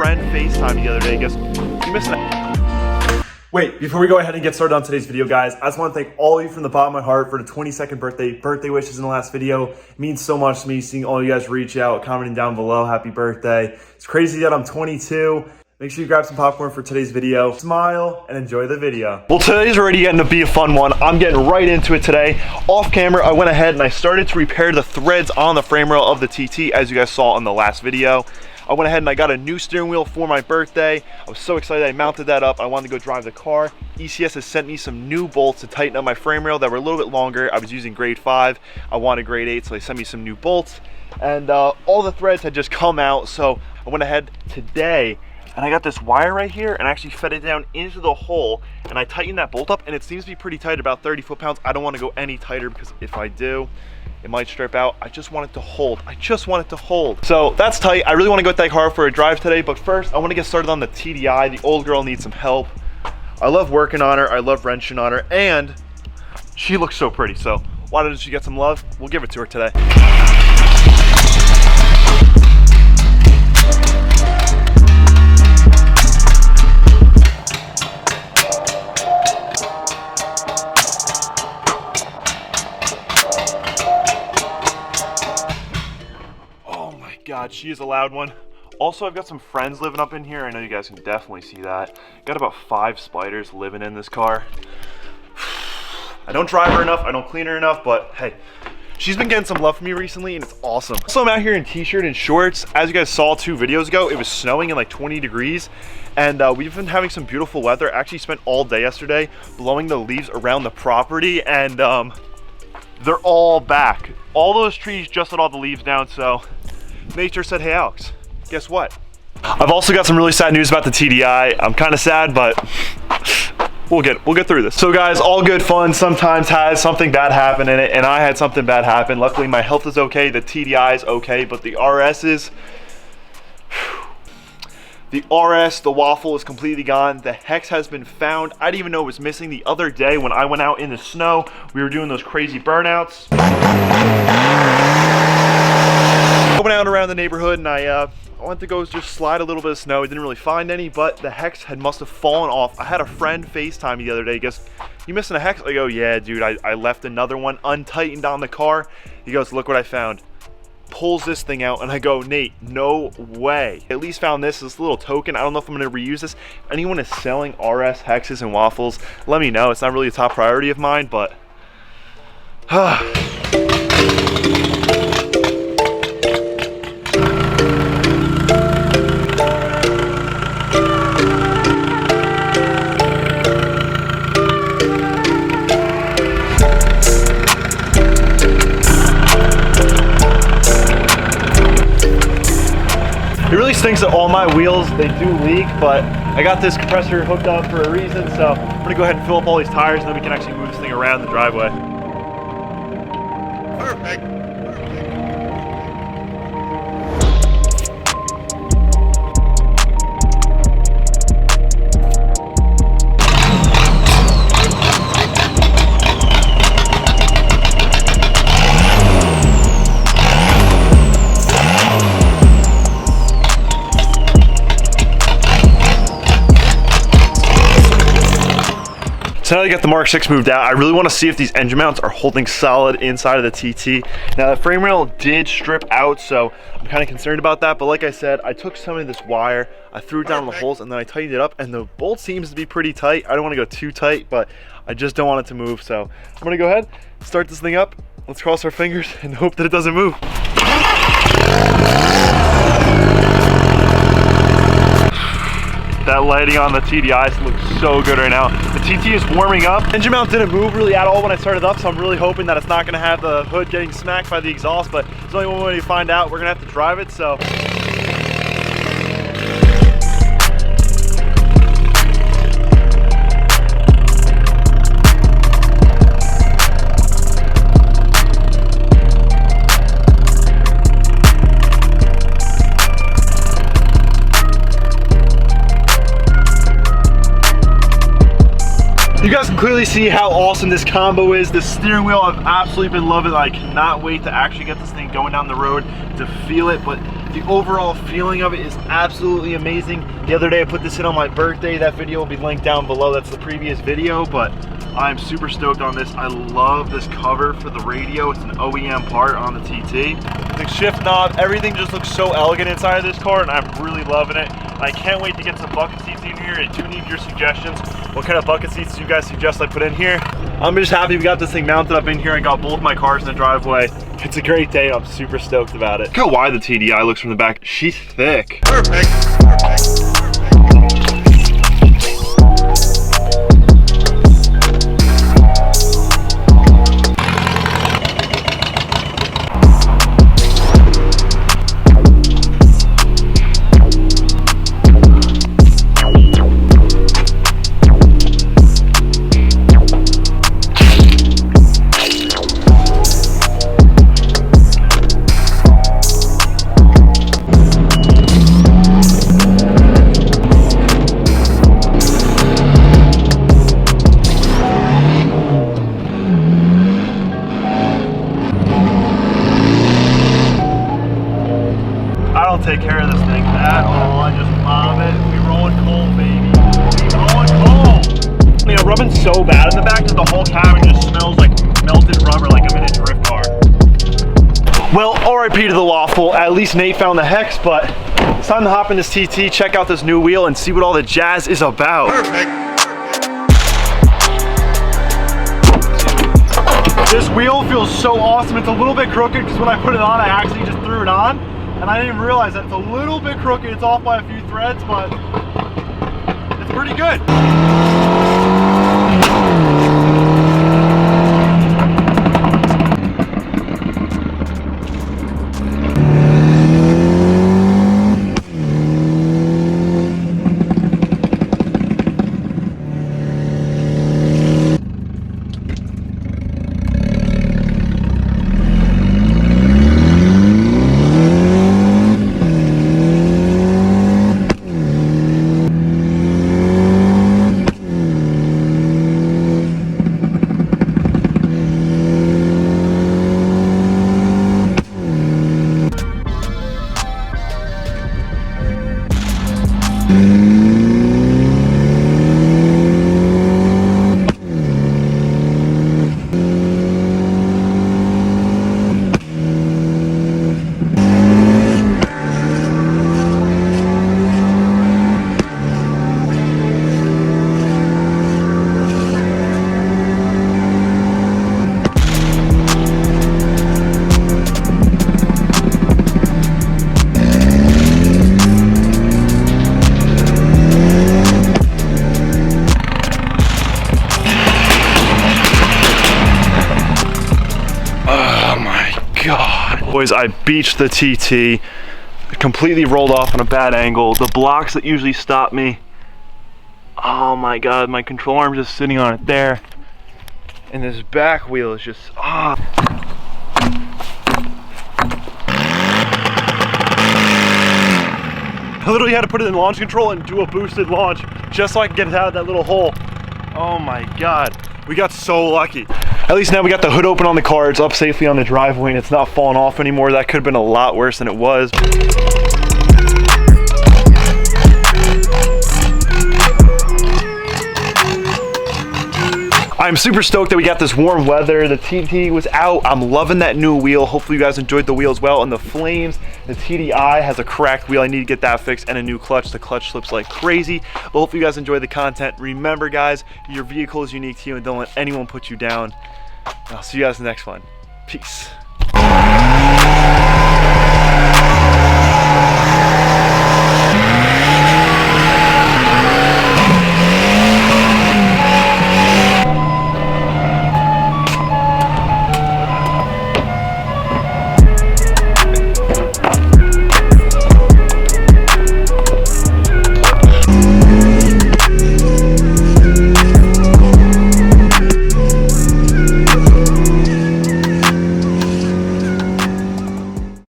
friend FaceTime the other day. He goes, "You missing a..." Wait, before we go ahead and get started on today's video, guys, I just want to thank all of you from the bottom of my heart for the 22nd birthday wishes in the last video. It means so much to me seeing all you guys reach out, commenting down below, happy birthday. It's crazy that I'm 22. Make sure you grab some popcorn for today's video. Smile and enjoy the video. Well, today's already getting to be a fun one. I'm getting right into it today. Off camera, I went ahead and I started to repair the threads on the frame rail of the TT, as you guys saw in the last video. I went ahead and I got a new steering wheel for my birthday. I was so excited I mounted that up. I wanted to go drive the car. ECS has sent me some new bolts to tighten up my frame rail that were a little bit longer. I was using grade 5. I wanted grade 8, so they sent me some new bolts. And all the threads had just come out, so I went ahead today and I got this wire right here and I actually fed it down into the hole and I tightened that bolt up, and it seems to be pretty tight, about 30 foot-pounds. I don't want to go any tighter because if I do, it might strip out. I just want it to hold. I just want it to hold. So that's tight. I really want to go with that car for a drive today, but first I want to get started on the TDI. The old girl needs some help. I love working on her. I love wrenching on her, and she looks so pretty. So why doesn't she get some love? We'll give it to her today. God, she is a loud one. Also, I've got some friends living up in here. I know you guys can definitely see that. Got about 5 spiders living in this car. I don't drive her enough, I don't clean her enough, but hey, she's been getting some love from me recently and it's awesome. So I'm out here in t-shirt and shorts. As you guys saw 2 videos ago, it was snowing in like 20 degrees and we've been having some beautiful weather. I actually spent all day yesterday blowing the leaves around the property, and they're all back. All those trees just let all the leaves down, so nature said, hey Alex, guess what? I've also got some really sad news about the TDI. I'm kind of sad, but we'll get through this. So guys, all good fun sometimes has something bad happen in it, and I had something bad happen. Luckily my health is okay, the TDI is okay, but the RS is, the waffle is completely gone. The hex has been found. I didn't even know it was missing the other day when I went out in the snow. We were doing those crazy burnouts. I went out around the neighborhood and I went to go just slide a little bit of snow. I didn't really find any, but the hex must have fallen off. I had a friend FaceTime the other day. He goes, "You missing a hex?" I go, "Yeah, dude, I left another one untightened on the car." He goes, "Look what I found." Pulls this thing out and I go, "Nate, no way." At least found this little token. I don't know if I'm going to reuse this. Anyone is selling RS hexes and waffles, let me know. It's not really a top priority of mine, but it really stinks that all my wheels, they do leak, but I got this compressor hooked up for a reason, so I'm gonna go ahead and fill up all these tires and then we can actually move this thing around the driveway. Perfect. So now that I got the Mark 6 moved out, I really want to see if these engine mounts are holding solid inside of the TT. Now the frame rail did strip out, so I'm kind of concerned about that. But like I said, I took some of this wire, I threw it down in the holes, and then I tightened it up, and the bolt seems to be pretty tight. I don't want to go too tight, but I just don't want it to move. So I'm gonna go ahead, start this thing up. Let's cross our fingers and hope that it doesn't move. That lighting on the TDI looks so good right now. The TT is warming up. Engine mount didn't move really at all when I started up, so I'm really hoping that it's not gonna have the hood getting smacked by the exhaust, but there's only one way to find out. We're gonna have to drive it, so. You guys can clearly see how awesome this combo is. The steering wheel I've absolutely been loving. I cannot wait to actually get this thing going down the road to feel it. But The overall feeling of it is absolutely amazing. The other day I put this in on my birthday. That video will be linked down below. That's the previous video, but I'm super stoked on this. I love this cover for the radio. It's an OEM part on the TT. The shift knob, everything just looks so elegant inside of this car, and I'm really loving it. I can't wait to get some bucket seats in here. I do need your suggestions. What kind of bucket seats do you guys suggest I put in here? I'm just happy we got this thing mounted up in here. I got both my cars in the driveway. It's a great day. I'm super stoked about it. Look how wide the TDI looks from the back. She's thick. Perfect. Perfect. Take care of this thing at all. I just love it. We rolling cold, baby. We rolling cold. You know, rubbing so bad in the back that the whole cabin just smells like melted rubber, like I'm in a drift car. Well, RIP to the Waffle. At least Nate found the hex, but it's time to hop in this TT, check out this new wheel, and see what all the jazz is about. Perfect. This wheel feels so awesome. It's a little bit crooked because when I put it on, I actually just threw it on. And I didn't even realize that it's a little bit crooked. It's off by a few threads, but it's pretty good. Boys, I beached the TT, completely rolled off on a bad angle. The blocks that usually stop me, oh my god, my control arm's just sitting on it there. And this back wheel is just, I literally had to put it in launch control and do a boosted launch just so I could get it out of that little hole. Oh my god, we got so lucky. At least now we got the hood open on the car, it's up safely on the driveway and it's not falling off anymore. That could have been a lot worse than it was. I'm super stoked that we got this warm weather. The TT was out. I'm loving that new wheel. Hopefully you guys enjoyed the wheel as well. And the flames, the TDI has a cracked wheel. I need to get that fixed and a new clutch. The clutch slips like crazy. But hopefully you guys enjoyed the content. Remember guys, your vehicle is unique to you and don't let anyone put you down. I'll see you guys in the next one. Peace.